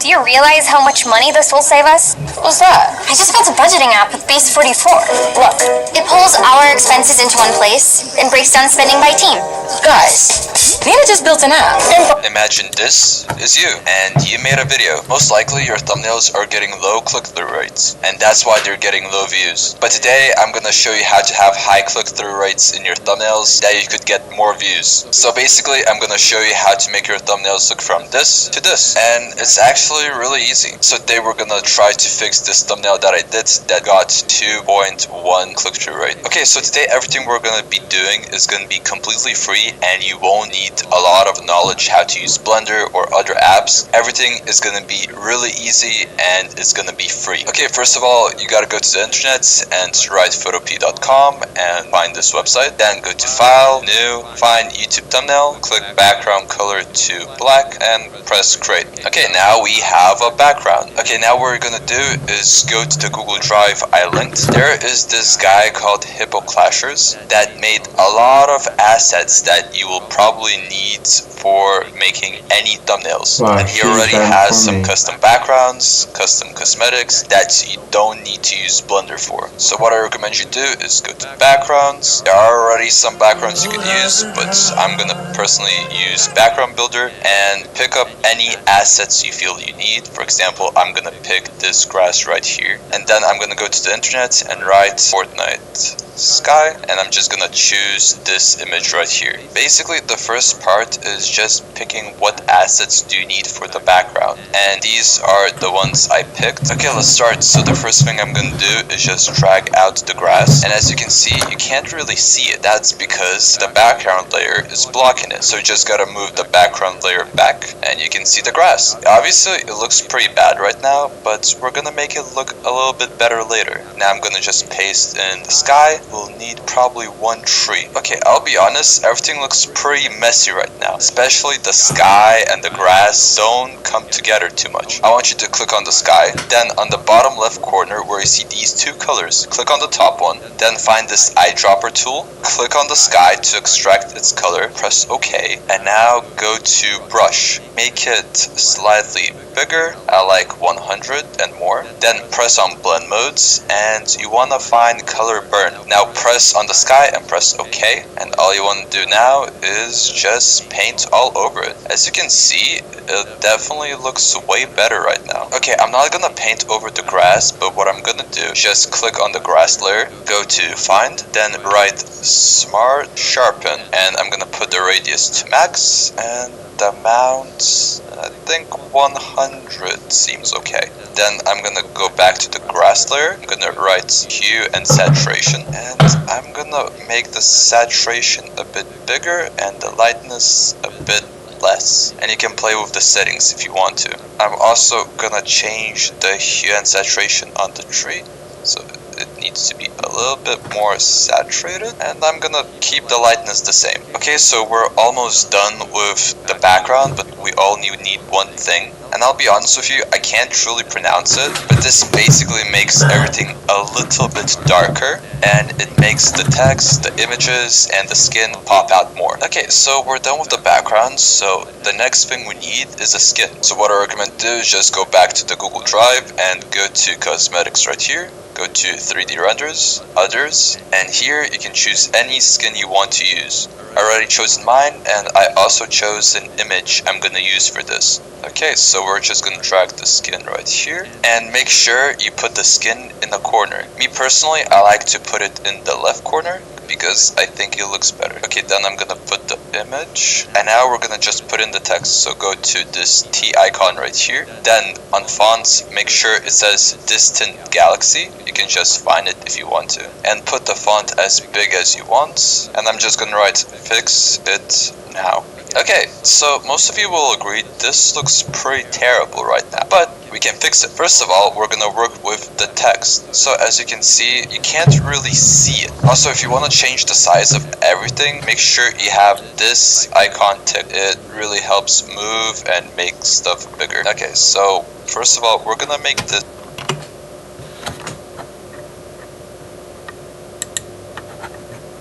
Do you realize how much money this will save us? What's that? I just built a budgeting app with Base 44. Look, it pulls our expenses into one place and breaks down spending by team. Guys, Nina just built an app. Imagine this is you, and you made a video. Most likely your thumbnails are getting low click-through rates, and that's why they're getting low views. But today I'm gonna show you how to have high click-through rates in your thumbnails that you could get more views. So basically I'm gonna show you how to make your thumbnails look from this to this, and it's actually really easy. So today we're gonna try to fix this thumbnail that I did that got 2.1 click-through rate. Okay, so today everything we're gonna be doing is gonna be completely free, and you won't need a lot of knowledge how to use Blender or other apps. Everything is gonna be really easy and it's gonna be free. Okay, first of all, you gotta go to the internet and write photopea.com and find this website. Then go to File, New, find YouTube thumbnail, click background color to black and press create. Okay, now we have a background. Okay, now what we're gonna do is go to the Google Drive I linked. There is this guy called Hippo Clashers that made a lot of assets that you will probably need for making any thumbnails. Wow, and he already has some custom backgrounds, custom cosmetics that you don't need to use Blender for. So what I recommend you do is go to backgrounds. There are already some backgrounds you can use, but I'm gonna personally use Background Builder and pick up any assets you feel you need. For example, I'm gonna pick this grass right here, and then I'm gonna go to the internet and write Fortnite sky, and I'm just gonna choose this image right here. Basically the first part is just picking what assets do you need for the background, and these are the ones I picked. Okay, let's start. So the first thing I'm gonna do is just drag out the grass, and as you can see, you can't really see it. That's because the background layer is blocking it. So you just gotta move the background layer back and you can see the grass. Obviously it looks pretty bad right now, but we're gonna make it look a little bit better later. Now I'm gonna just paste in the sky. We'll need probably one tree. Okay, I'll be honest, everything looks pretty messy right now, especially the sky and the grass don't come together too much. I want you to click on the sky, then on the bottom left corner where you see these two colors, click on the top one, then find this eyedropper tool, click on the sky to extract its color, press OK, and now go to brush. Make it slightly bigger, I like 100 and more. Then press on blend modes, and you want to find color burn. Now press on the sky and press OK, and all you want to do now is just paint all over it. As you can see, it definitely looks way better right now. Okay, I'm not gonna paint over the grass, but what I'm gonna do is just click on the grass layer, go to find, then write smart sharpen, and I'm gonna put the radius to max, and the amount, I think 100 seems okay. Then I'm gonna go back to the grass layer, I'm gonna write hue and saturation, and I'm gonna make the saturation a bit bigger and the lightness a bit less, and you can play with the settings if you want to. I'm also gonna change the hue and saturation on the tree, so it needs to be a little bit more saturated, and I'm gonna keep the lightness the same. Okay, so we're almost done with the background, but we all need one thing, and I'll be honest with you, I can't truly pronounce it, but this basically makes everything a little bit darker, and it makes the text, the images, and the skin pop out more. Okay, so we're done with the background, so the next thing we need is a skin. So what I recommend do is just go back to the Google Drive and go to cosmetics right here, go to 3D renders, others, and here you can choose any skin you want to use. I already chosen mine, and I also chose an image I'm gonna use for this. Okay, so we're just gonna drag the skin right here, and make sure you put the skin in the corner. Me personally, I like to put it in the left corner because I think it looks better. Okay, then I'm gonna put the image, and now we're gonna just put in the text. So go to this T icon right here, then on fonts, make sure it says Distant Galaxy. You can just find it if you want to, and put the font as big as you want, and I'm just gonna write fix it now. Okay, so most of you will agree this looks pretty terrible right now, but we can fix it. First of all, we're gonna work with the text. So as you can see, you can't really see it. Also, if you want to change the size of everything, make sure you have this icon ticked. It really helps move and make stuff bigger. Okay, so first of all, we're gonna make this.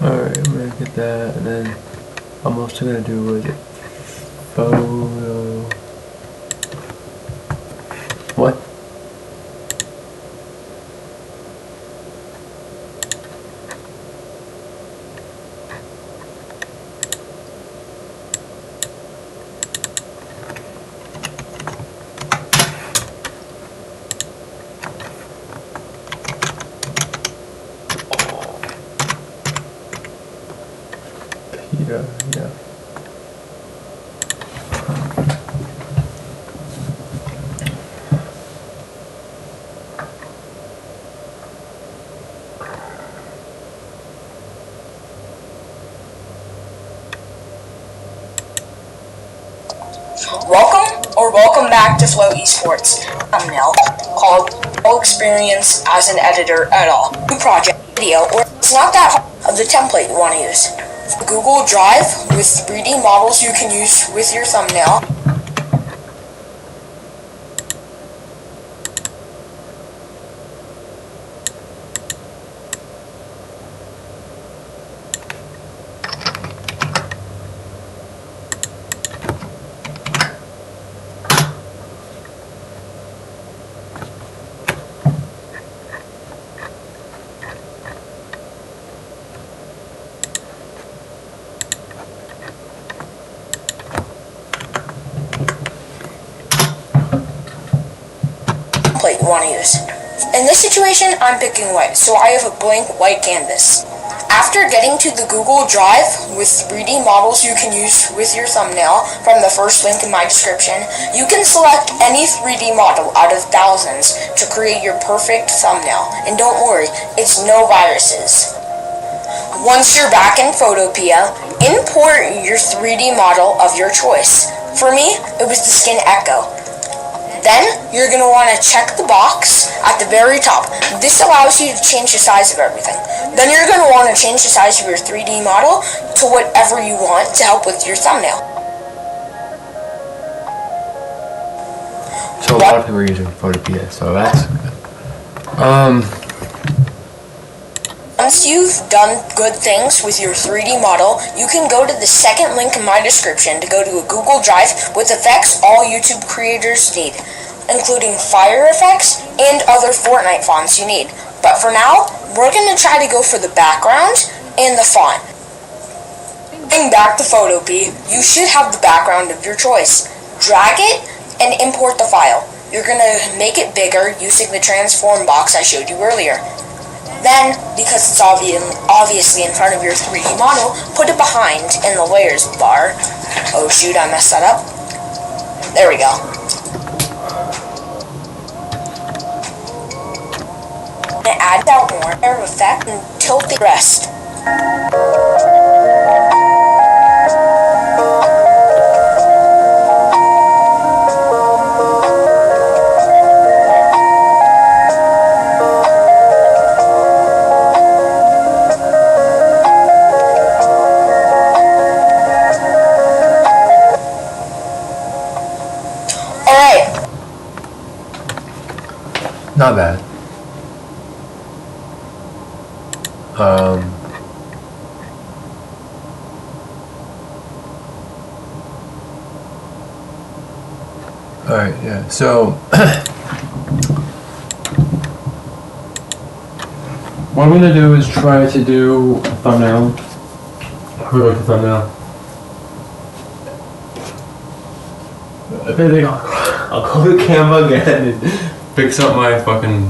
Alright, I'm gonna get that, and then I'm also gonna do with it photo Yeah. Welcome back to Flow Esports. Thumbnail called No Experience as an Editor at all. New project video, or it's not that hard of the template you want to use. Google Drive with 3D models you can use with your thumbnail. You want to use. In this situation, I'm picking white, so I have a blank white canvas. After getting to the Google Drive with 3D models you can use with your thumbnail from the first link in my description, you can select any 3D model out of thousands to create your perfect thumbnail. And don't worry, it's no viruses. Once you're back in Photopea, import your 3D model of your choice. For me, it was the Skin Echo. Then, you're going to want to check the box at the very top. This allows you to change the size of everything. Then you're going to want to change the size of your 3D model to whatever you want to help with your thumbnail. So a lot of people are using Photopea, so that's good. Once you've done good things with your 3D model, you can go to the second link in my description to go to a Google Drive with effects all YouTube creators need, including fire effects and other Fortnite fonts you need. But for now, we're going to try to go for the background and the font. Going back to Photopea, you should have the background of your choice. Drag it and import the file. You're going to make it bigger using the transform box I showed you earlier. Then, because it's obviously in front of your 3D model, put it behind in the layers bar. Oh shoot, I messed that up. There we go. And add that warner effect and tilt the rest. Not bad. Alright, yeah, so what I'm gonna do is try to do a thumbnail. Who wrote the thumbnail? I think I'll call the camera again and fix up my fucking